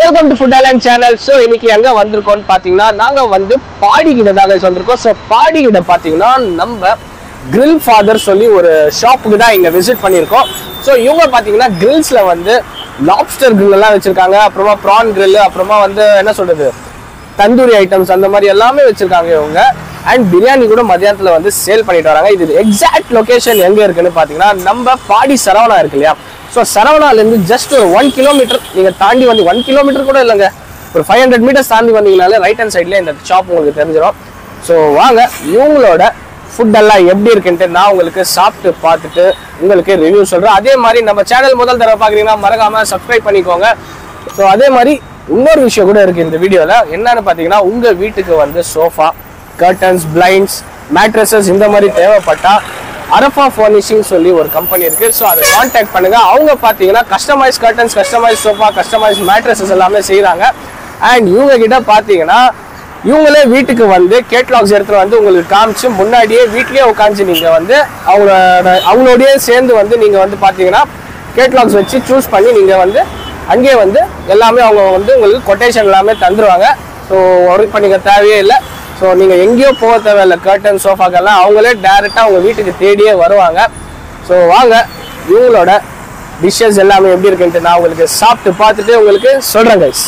Welcome to food island channel. So இன்னைக்கு எங்கே வந்திருக்கோம்னு பார்த்தீங்கன்னா நாங்கள் வந்து பாடிக்கிட்ட தான் வந்திருக்கோம். ஸோ பாடிக்கிட்ட பார்த்தீங்கன்னா நம்ம கிரில் ஃபாதர் சொல்லி ஒரு ஷாப்புக்கு தான் இங்கே விசிட் பண்ணியிருக்கோம். ஸோ இவங்க பார்த்தீங்கன்னா கிரில்ஸில் வந்து லாப்ஸ்டர் கிரில் எல்லாம் வச்சுருக்காங்க, அப்புறமா ப்ரான் கிரில், அப்புறமா வந்து என்ன சொல்கிறது தந்தூரி ஐட்டம்ஸ் அந்த மாதிரி எல்லாமே வச்சுருக்காங்க இவங்க. அண்ட் பிரியாணி கூட மதியானத்தில் வந்து சேல் பண்ணிட்டு வராங்க. இது எக்ஸாக்ட் லொக்கேஷன் எங்கே இருக்குன்னு பார்த்தீங்கன்னா நம்ம பாடி சரவணா இருக்கு இல்லையா, ஸோ சரவணாலேருந்து ஜஸ்ட் ஒரு 1 கிலோமீட்டர் நீங்கள் தாண்டி வந்து 1 கிலோமீட்டர் கூட இல்லைங்க, ஒரு 500 மீட்டர்ஸ் தாண்டி வந்தீங்கனாலே ரைட் ஹேண்ட் சைட்லேயே இந்த ஷாப் உங்களுக்கு தெரிஞ்சிடும். ஸோ வாங்க இவங்களோட ஃபுட்டெல்லாம் எப்படி இருக்குன்ட்டு நான் உங்களுக்கு சாப்பிட்டு பார்த்துட்டு உங்களுக்கு ரிவ்யூ சொல்கிறேன். அதே மாதிரி நம்ம சேனல் முதல் தடவை பார்க்குறீங்கன்னா மறக்காமல் சப்ஸ்கிரைப் பண்ணிக்கோங்க. ஸோ அதே மாதிரி இன்னொரு விஷயம் கூட இருக்குது இந்த வீடியோவில். என்னன்னு பார்த்தீங்கன்னா உங்கள் வீட்டுக்கு வந்து சோஃபா, கர்டன்ஸ், பிளைண்ட்ஸ், மேட்ரஸஸ் இந்த மாதிரி தேவைப்பட்டா அரஃபா ஃபர்னிஷிங் சொல்லி ஒரு கம்பெனி இருக்கு. ஸோ அதை கான்டாக்ட் பண்ணுங்க. அவங்க பார்த்தீங்கன்னா customise curtains, customise sofa, customise mattresses எல்லாமே செய்கிறாங்க. அண்ட் இவங்க கிட்ட பார்த்தீங்கன்னா இவங்களே வீட்டுக்கு வந்து கேட்லாக்ஸ் எடுத்துகிட்டு வந்து உங்களுக்கு காமிச்சு முன்னாடியே வீட்லேயே உட்காந்து நீங்கள் வந்து அவங்களோடய சேர்ந்து வந்து நீங்கள் வந்து பார்த்தீங்கன்னா கேட்லாக்ஸ் வச்சு சூஸ் பண்ணி நீங்கள் வந்து அங்கேயே வந்து எல்லாமே அவங்க வந்து உங்களுக்கு கொட்டேஷன் எல்லாமே தந்துடுவாங்க. ஸோ ஒர்க் பண்ணிக்க தேவையே இல்லை. ஸோ நீங்கள் எங்கேயோ போக தேவையில்லை. கர்டன், சோஃபாக்கெல்லாம் அவங்களே டேரெக்டாக உங்கள் வீட்டுக்கு தேடியே வருவாங்க. ஸோ வாங்க இவங்களோட டிஷ்ஷஸ் எல்லாமே எப்படி இருக்குன்ட்டு நான் உங்களுக்கு சாப்பிட்டு பார்த்துட்டு உங்களுக்கு சொல்கிறேன் கைஸ்.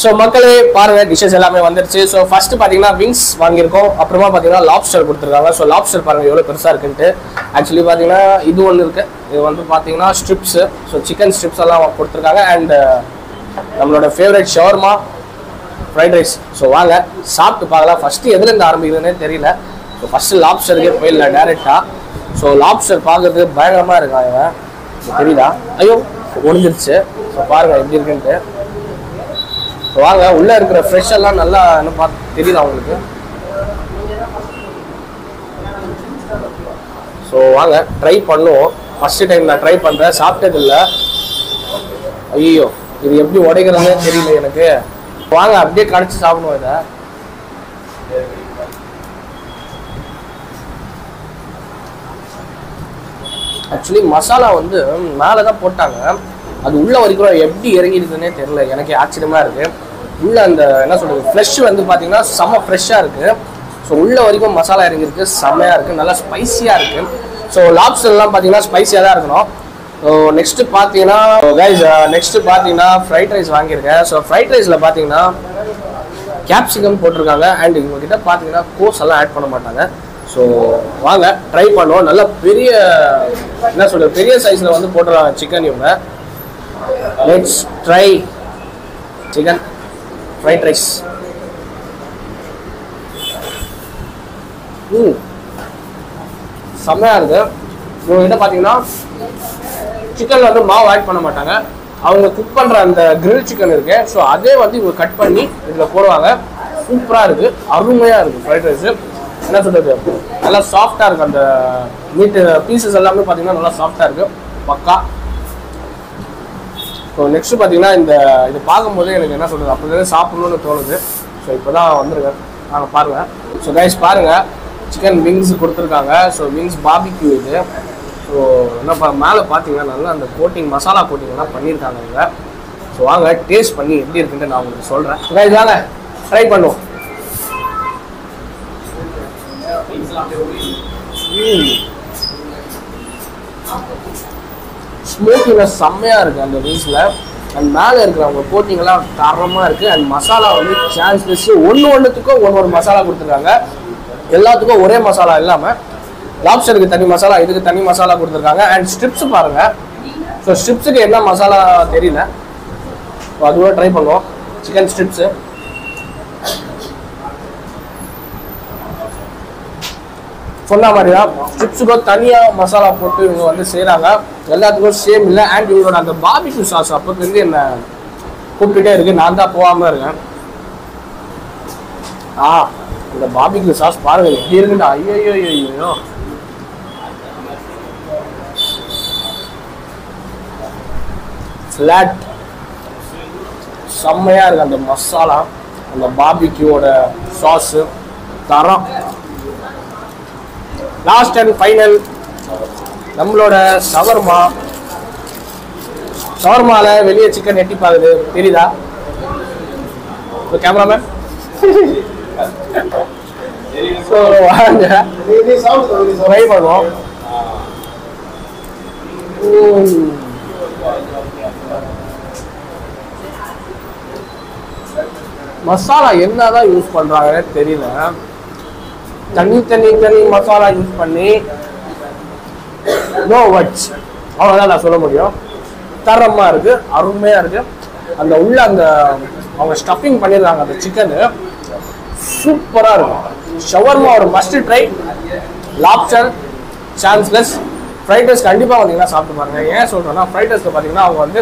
ஸோ மக்களே பாருங்கள் டிஷ்ஷஸ் எல்லாமே வந்துருச்சு. ஸோ ஃபஸ்ட்டு பார்த்தீங்கன்னா விங்ஸ் வாங்கியிருக்கோம், அப்புறமா பார்த்தீங்கன்னா லாப்ஸ்டர் கொடுத்துருக்காங்க. ஸோ லாப்ஸ்டர் பாருங்கள் எவ்வளோ பெருசாக இருக்குன்ட்டு. ஆக்சுவலி பார்த்தீங்கன்னா இது ஒன்று இருக்குது, இது வந்து பார்த்தீங்கன்னா ஸ்ட்ரிப்ஸு, ஸோ சிக்கன் ஸ்ட்ரிப்ஸ் எல்லாம் கொடுத்துருக்காங்க. அண்ட் நம்மளோட favourite shawarma, fried rice. So வாங்க சாப்பிட்டு பார்க்கலாம். ஃபஸ்ட்டு எதுலேருந்து ஆரம்பிக்குதுன்னே தெரியல. ஸோ ஃபஸ்ட்டு லாப்ஸ்டருக்கே போயிடல டேரெக்டாக. ஸோ லாப்ஸ்டர் பார்க்குறதுக்கு பயங்கரமாக இருக்காங்க, தெரியுதா? ஐயோ ஒழிஞ்சிருச்சு. ஸோ பாருங்கள் எப்படி இருக்குன்ட்டு. வாங்க உள்ளே இருக்கிற ஃப்ரெஷ் எல்லாம் நல்லா என்ன பார்த்து தெரியுதா உங்களுக்கு? ஸோ வாங்க ட்ரை பண்ணுவோம். ஃபஸ்ட்டு டைம் நான் ட்ரை பண்ணுறேன், சாப்பிட்டதில்லை. ஐயோ இது எப்படி உடைக்கிறதுனே தெரியல எனக்கு. வாங்க அப்படியே கடிச்சு சாப்பிடுவோம் இதை. ஆக்சுவலி மசாலா வந்து மேலே தான் போட்டாங்க, அது உள்ள வரைக்கும் எப்படி இறங்கிடுதுன்னே தெரியல. எனக்கு ஆச்சரியமா இருக்கு. உள்ள அந்த என்ன சொல்றது ஃப்ரெஷ் வந்து பார்த்தீங்கன்னா செம்ம ஃப்ரெஷ்ஷாக இருக்கு. ஸோ உள்ள வரைக்கும் மசாலா இறங்கிருக்கு, செம்மையாக இருக்கு, நல்லா ஸ்பைசியாக இருக்கு. ஸோ லாப்ஸ்டர்லாம் பார்த்தீங்கன்னா ஸ்பைசியாக தான் இருக்கணும். ஸோ நெக்ஸ்ட்டு பார்த்தீங்கன்னா கைஸ் நெக்ஸ்ட்டு பார்த்தீங்கன்னா ஃப்ரைட் ரைஸ் வாங்கியிருக்கேன். ஸோ ஃப்ரைட் ரைஸில் பார்த்தீங்கன்னா கேப்சிகம் போட்டிருக்காங்க. அண்ட் இவங்ககிட்ட பார்த்தீங்கன்னா கோஸ் எல்லாம் ஆட் பண்ண மாட்டாங்க. ஸோ வாங்க ட்ரை பண்ணுவோம். நல்லா பெரிய என்ன சொல்றது பெரிய சைஸில் வந்து போட்டுருவாங்க சிக்கன் இவங்க. Let's try chicken fried rice. செம்மையாக இருக்குது. இவங்ககிட்ட பார்த்தீங்கன்னா சிக்கனில் வந்து மாவு ஆட் பண்ண மாட்டாங்க. அவங்க குக் பண்ணுற அந்த கிரில் சிக்கன் இருக்கு, ஸோ அதே வந்து இவங்க கட் பண்ணி இதில் போடுவாங்க. சூப்பராக இருக்குது, அருமையாக இருக்குது ஃப்ரைட் ரைஸு. என்ன சொல்கிறது நல்லா சாஃப்டாக இருக்குது. அந்த மீட்டு பீசஸ் எல்லாமே பார்த்தீங்கன்னா நல்லா சாஃப்டாக இருக்குது. பக்கா ஸோ நெக்ஸ்ட் பார்த்தீங்கன்னா இது பார்க்கும்போது எனக்கு என்ன சொல்கிறது அப்படியே சாப்பிடணும்னு தோணுது. ஸோ இப்போ தான் வந்திருக்கேன், நாங்கள் பாருங்கள். ஸோ கைஸ் பாருங்கள், சிக்கன் விங்ஸ் கொடுத்துருக்காங்க. ஸோ விங்ஸ் பாபிக்யூ இது. ஸோ என்னப்பா மேலே பார்த்தீங்கன்னா நல்லா அந்த கோட்டிங் மசாலா கோட்டிங்லாம் பண்ணியிருக்காங்க இங்கே. ஸோ வாங்க டேஸ்ட் பண்ணி எப்படி இருக்குன்ட்டு நான் உங்களுக்கு சொல்கிறேன். கைஸ் வாங்க ட்ரை பண்ணுவோம். ஸ்மோக்கிங்னஸ் செம்மையாக இருக்குது அந்த விங்ஸில். அண்ட் மேலே இருக்கிற அவங்க கோட்டிங்கெல்லாம் தரமாக இருக்குது. அண்ட் மசாலா வந்து சான்ஸ்லெஸ் ஒன்றுத்துக்கும் ஒவ்வொரு மசாலா கொடுத்துருக்காங்க. எல்லாத்துக்கும் ஒரே மசாலா இல்லாமல் லாப்ஸ்டருக்கு தனி மசாலா, இதுக்கு தனி மசாலா கொடுத்துருக்காங்க. அண்ட் ஸ்ட்ரிப்ஸ் பாருங்கள். ஸோ ஸ்ட்ரிப்ஸுக்கு என்ன மசாலா தெரியல, ஸோ அது கூட ட்ரை பண்ணுவோம். சிக்கன் ஸ்ட்ரிப்ஸு சொன்ன மாதிரி தான் ஸ்ட்ரிப்ஸுக்கும் தனியாக மசாலா போட்டு இவங்க வந்து செய்கிறாங்க. எல்லாத்துக்கும் சேம் இல்லை. அண்ட் இவங்களோட அந்த பாபிக்யூ சாஸ் அப்போதுலேருந்து என்னை கூப்பிட்டுட்டே இருக்குது, நான் தான் போகாமல் இருக்கேன். இந்த பாபிக்யூ சாஸ் பாருங்கள் எப்படி இருக்குண்டா. ஐயோ ஃப்ளாட் செம்மையாக இருக்குது. அந்த மசாலா, அந்த பாபிக்யூவோட சாஸு தரம். லாஸ்ட் அண்ட் ஃபைனல் நம்மளோட ஷவர்மால வெளியே சிக்கன் எட்டி பாக்குது, தெரியுதா கேமராமேன்? ஸோ வாங்க ட்ரை பண்ணுவோம். மசாலா என்னதான் யூஸ் பண்றாங்கன்னு தெரியல. தனி மசாலா யூஸ் பண்ணி நோ வேர்ட்ஸ், அவ்வளோதான் நான் சொல்ல முடியும். தரமாக இருக்குது, அருமையாக இருக்குது. அந்த உள்ள அந்த அவங்க ஸ்டஃபிங் பண்ணிடுறாங்க அந்த சிக்கனு, சூப்பராக இருக்கும். ஷவர்மா ஒரு must try. Lobster chanceless. Fried rice கண்டிப்பாக வந்தீங்கன்னா சாப்பிட்டு பாருங்க. ஏன் சொல்கிறேன்னா ஃப்ரைட் ரைஸ்க்கு பார்த்தீங்கன்னா அவங்க வந்து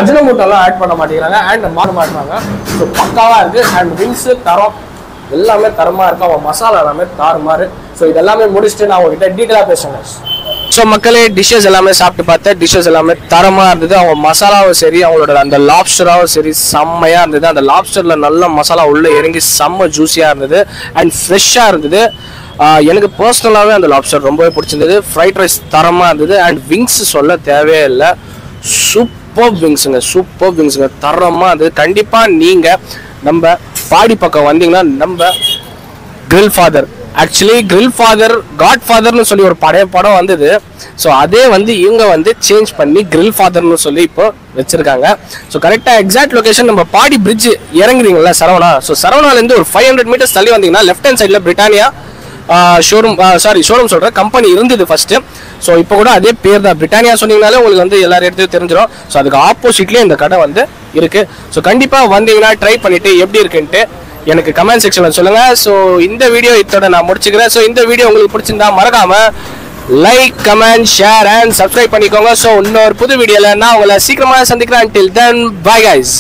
அஜினோமோட்டோலாம் ஆட் பண்ண மாட்டேங்கிறாங்க அண்ட் மாற மாட்டாங்க. ஸோ பக்காவாக இருக்குது. அண்ட் விங்ஸு தரம் எல்லாமே தரமாக இருக்கும். அவங்க மசாலா எல்லாமே தாறுமாறு. ஸோ இதெல்லாமே முடிச்சுட்டு நான் உங்ககிட்ட டீட்டெயிலாக பேசுகிறேன். ஸோ மக்களே டிஷ்ஷஸ் எல்லாமே சாப்பிட்டு பார்த்தேன். டிஷ்ஷஸ் எல்லாமே தரமாக இருந்தது. அவங்க மசாலாவும் சரி, அவங்களோட அந்த லாப்ஸ்டராகவும் சரி செம்மையாக இருந்தது. அந்த லாப்ஸ்டரில் நல்ல மசாலா உள்ளே இறங்கி செம்ம ஜூஸியாக இருந்தது அண்ட் ஃப்ரெஷ்ஷாக இருந்தது. எனக்கு பர்சனலாகவே அந்த லாப்ஸ்டர் ரொம்பவே பிடிச்சிருந்தது. ஃப்ரைட் ரைஸ் தரமாக இருந்தது. அண்ட் விங்ஸ் சொல்ல தேவையே இல்லை, சூப்பர் விங்ஸுங்க தரமாக இருந்தது. கண்டிப்பாக நீங்கள் நம்ம பாடி பக்கம் வந்தீங்கன்னா நம்ம grill father, actually grill father காட்ஃபாதர்னு சொல்லி ஒரு படம் வந்தது. ஸோ அதே வந்து இவங்க வந்து சேஞ்ச் பண்ணி கிரில் ஃபாதர்னு சொல்லி இப்போ வச்சிருக்காங்க. ஸோ கரெக்டாக எக்ஸாக்ட் லொகேஷன் நம்ம பாடி பிரிட்ஜ் இறங்குறீங்களா சரவணா. ஸோ சரவணாலேருந்து ஒரு 500 மீட்டர்ஸ் தள்ளி வந்தீங்கன்னா லெஃப்ட் ஹேண்ட் சைடில் பிரிட்டானியா ஷோரூம் சொல்கிற கம்பெனி இருந்தது ஃபஸ்ட்டு. ஸோ இப்போ கூட அதே பேர் தான், பிரிட்டானியா சொன்னீங்கனாலே உங்களுக்கு வந்து எல்லாரும் இடத்தையும் தெரிஞ்சிடும். ஸோ அதுக்கு ஆப்போசிட்லேயே இந்த கடை வந்து இருக்குது. ஸோ கண்டிப்பாக வந்தீங்கன்னா ட்ரை பண்ணிவிட்டு எப்படி இருக்குன்ட்டு எனக்கு கமெண்ட் செக்ஷனில் சொல்லுங்கள். ஸோ இந்த வீடியோ இதோட நான் முடிச்சுக்கிறேன். ஸோ இந்த வீடியோ உங்களுக்கு பிடிச்சிருந்தா மறக்காமல் like, comment, share and subscribe பண்ணிக்கோங்க. ஸோ இன்னொரு புது வீடியோவில் நான் உங்களை சீக்கிரமாக சந்திக்கிறேன். Until then, bye guys.